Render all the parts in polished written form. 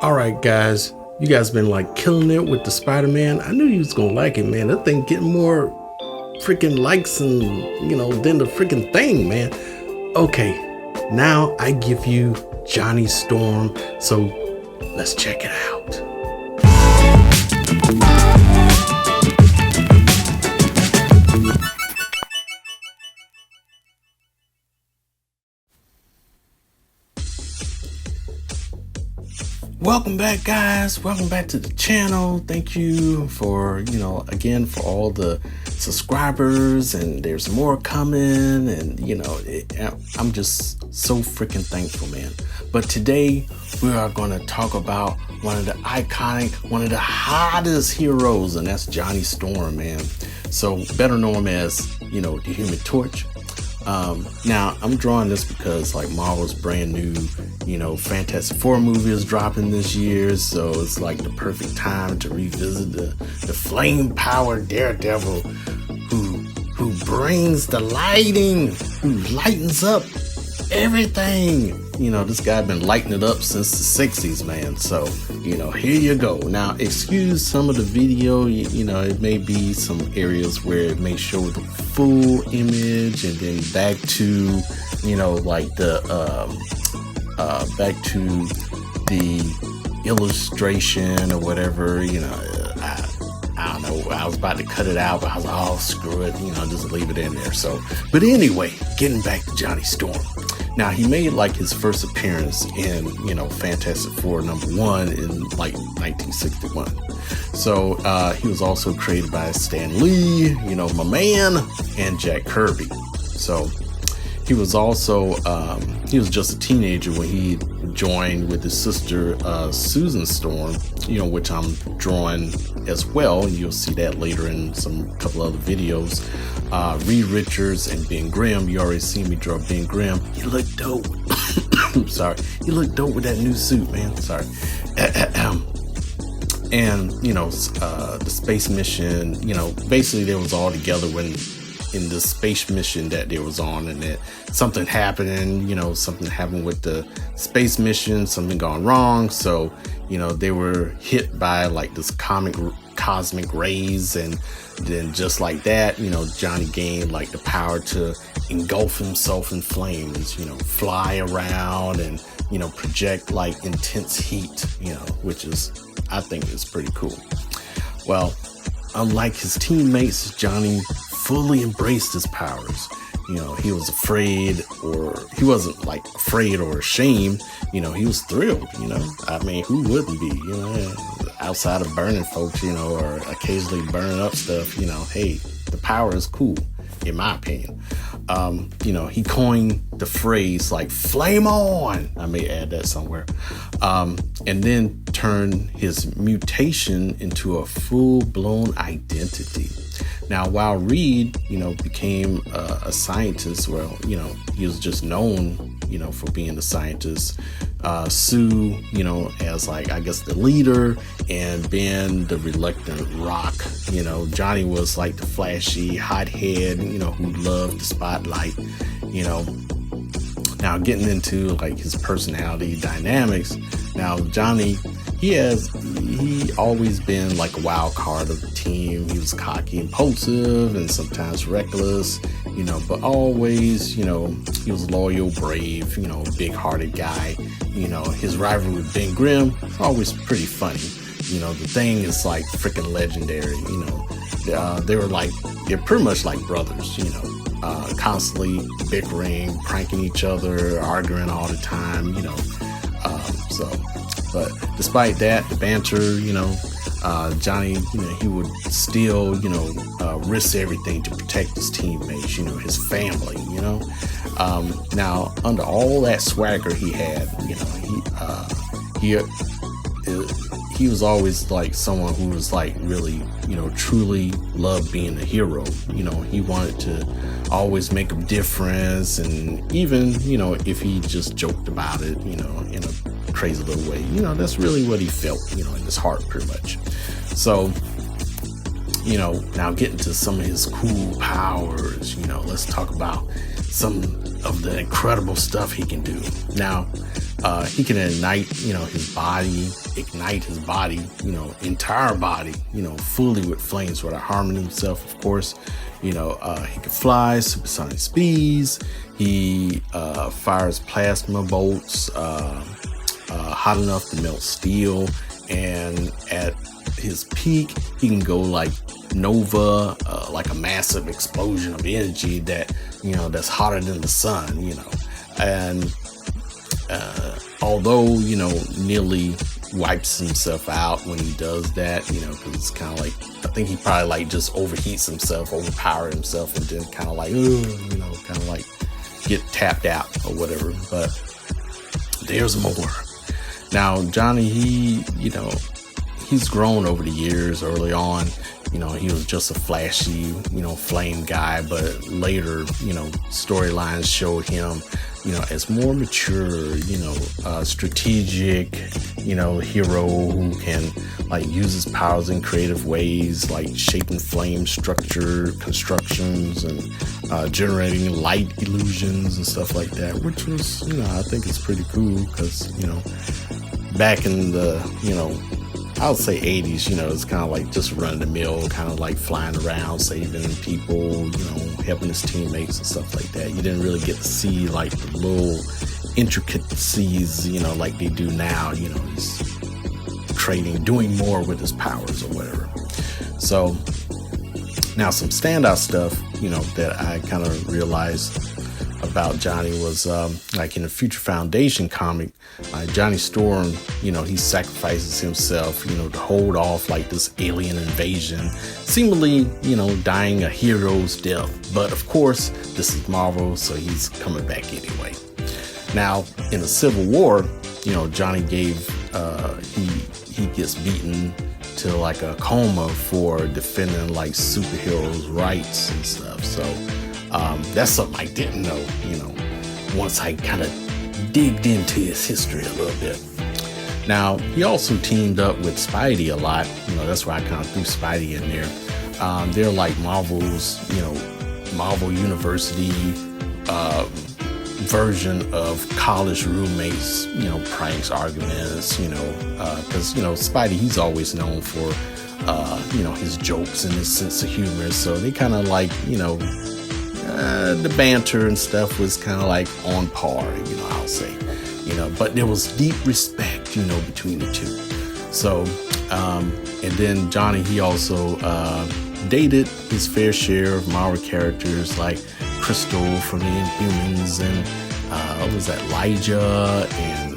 All right, guys, you guys been like killing it with the Spider-Man. I knew you was gonna like it, man. That thing getting more freaking likes and than the freaking thing, man. Okay, now I give you Johnny Storm, so let's check it out. Welcome back, guys. Welcome back to the channel. Thank you for, again, for all the subscribers, and there's more coming, and I'm just so freaking thankful, man. But today we are going to talk about one of the iconic, one of the hottest heroes, and that's Johnny Storm, man. So better know him as, the Human Torch. Now I'm drawing this because like Marvel's brand new, Fantastic Four movie is dropping this year, so it's like the perfect time to revisit the flame powered Daredevil who brings the lighting, who lightens up everything. This guy been lighting it up since the 60s, man. So, here you go. Now, excuse some of the video, it may be some areas where it may show the full image, and then back to, back to the illustration or whatever, I don't know. I was about to cut it out, but I was like, oh, screw it, just leave it in there. So, but anyway, getting back to Johnny Storm. Now, he made like his first appearance in, Fantastic Four #1 in like 1961. So he was also created by Stan Lee, my man, and Jack Kirby. So he was also, he was just a teenager when he joined with his sister, Susan Storm, which I'm drawing as well. And you'll see that later in some couple other videos. Reed Richards and Ben Grimm. You already seen me draw Ben Grimm. He looked dope. Sorry. He looked dope with that new suit, man. Sorry. And, the space mission, basically they was all together when in the space mission that they was on, and that something happened, and something happened with the space mission, something gone wrong. So, they were hit by like this cosmic rays, and then just like that, Johnny gained like the power to engulf himself in flames, fly around and, project like intense heat, which is, I think is pretty cool. Well, unlike his teammates, Johnny fully embraced his powers. He was afraid, or he wasn't like afraid or ashamed. He was thrilled. I mean, who wouldn't be? Outside of burning folks, or occasionally burning up stuff. Hey, the power is cool, in my opinion. He coined the phrase like "flame on." I may add that somewhere. And then turned his mutation into a full-blown identity. Now, while Reed, became a scientist, well, he was just known, for being a scientist. Sue, as like, I guess the leader, and Ben, the reluctant rock. Johnny was like the flashy hothead, who loved the spotlight, Now, getting into like his personality dynamics. Now, Johnny, he always been like a wild card of the team. He was cocky, impulsive, and sometimes reckless, but always, he was loyal, brave, big-hearted guy. His rivalry with Ben Grimm is always pretty funny. The thing is like freaking legendary. They're pretty much like brothers, constantly bickering, pranking each other, arguing all the time, but despite that, the banter, Johnny, he would still, risk everything to protect his teammates, his family, Now, under all that swagger he had, he was always like someone who was like really, truly loved being a hero. He wanted to always make a difference, and even, if he just joked about it, in a crazy little way, that's really what he felt, in his heart, pretty much. So, now getting to some of his cool powers, let's talk about some of the incredible stuff he can do. Now, he can ignite his body, entire body, fully with flames without harming himself, of course. He can fly supersonic speeds. He fires plasma bolts hot enough to melt steel, and at his peak he can go like nova, like a massive explosion of energy that's hotter than the sun. And although nearly wipes himself out when he does that, because it's kind of like, I think he probably like just overheats himself, overpower himself, and then kind of like get tapped out or whatever. But there's more. Now Johnny, he's grown over the years. Early on, he was just a flashy, flame guy, but later, storylines showed him, as more mature, strategic, hero who can like use his powers in creative ways, like shaping flame structure constructions and generating light illusions and stuff like that, which was, I think it's pretty cool because, back in the, I would say 80s, it's kind of like just run of the mill, kind of like flying around, saving people, helping his teammates and stuff like that. You didn't really get to see like the little intricacies, like they do now. He's doing more with his powers or whatever. So now some standout stuff, that I kind of realized about Johnny was like in the Future Foundation comic, Johnny Storm, he sacrifices himself, to hold off like this alien invasion, seemingly, dying a hero's death. But of course, this is Marvel, so he's coming back anyway. Now, in the Civil War, Johnny he gets beaten to like a coma for defending like superheroes' rights and stuff. So that's something I didn't know, once I kind of digged into his history a little bit. Now, he also teamed up with Spidey a lot. That's why I kind of threw Spidey in there. They're like Marvel's, Marvel University version of college roommates, pranks, arguments, because, Spidey, he's always known for, his jokes and his sense of humor. So they kind of like, the banter and stuff was kind of like on par, I'll say, but there was deep respect, between the two. So, and then Johnny, he also dated his fair share of Marvel characters like Crystal from the Inhumans and what was that, Elijah and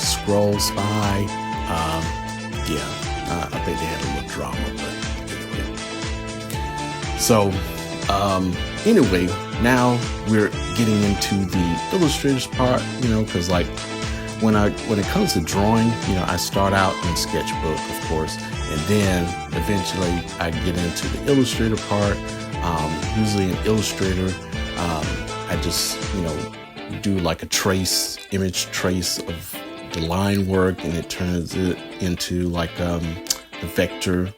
Skrull Spy. I think they had a little drama, but anyway. So, anyway, now we're getting into the illustrators part, because like when it comes to drawing, I start out in sketchbook, of course, and then eventually I get into the illustrator part. Usually in Illustrator, I just, do like a image trace of the line work, and it turns it into like the vector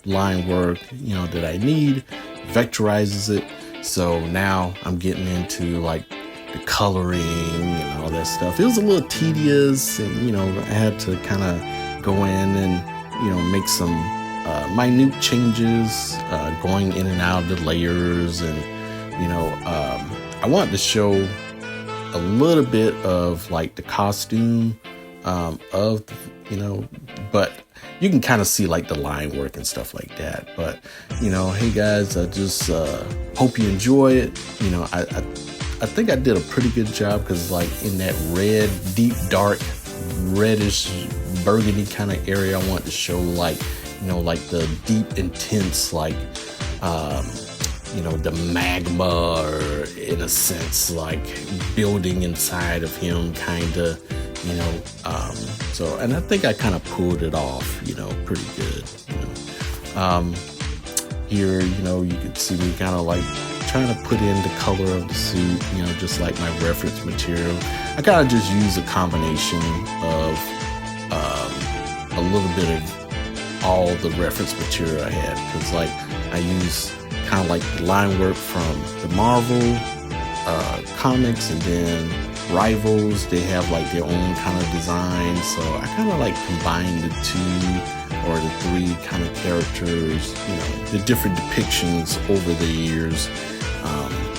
line work, that I need, vectorizes it. So now I'm getting into like the coloring and all that stuff. It was a little tedious, and I had to kind of go in and make some minute changes, going in and out of the layers, and I wanted to show a little bit of like the costume but you can kind of see like the line work and stuff like that. But hey guys, I just hope you enjoy it. I think I did a pretty good job, because like in that red, deep dark reddish burgundy kind of area, I want to show like like the deep intense like the magma, or in a sense like building inside of him, kind of, so, and I think I kind of pulled it off, pretty good. Here, you can see me kind of like trying to put in the color of the suit, just like my reference material. I kind of just use a combination of a little bit of all the reference material I had, because like I use kind of like the line work from the Marvel comics, and then rivals, they have like their own kind of design. So I kind of like combine the 2 or the 3 kind of characters, you know, the different depictions over the years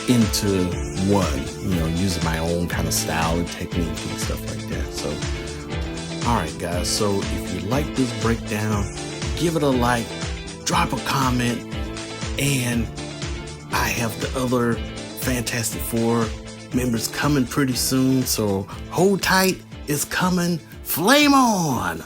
into one, you know, using my own kind of style and technique and stuff like that. So, all right, guys. So if you like this breakdown, give it a like, drop a comment, and I have the other Fantastic Four members coming pretty soon. So hold tight, it's coming. Flame on!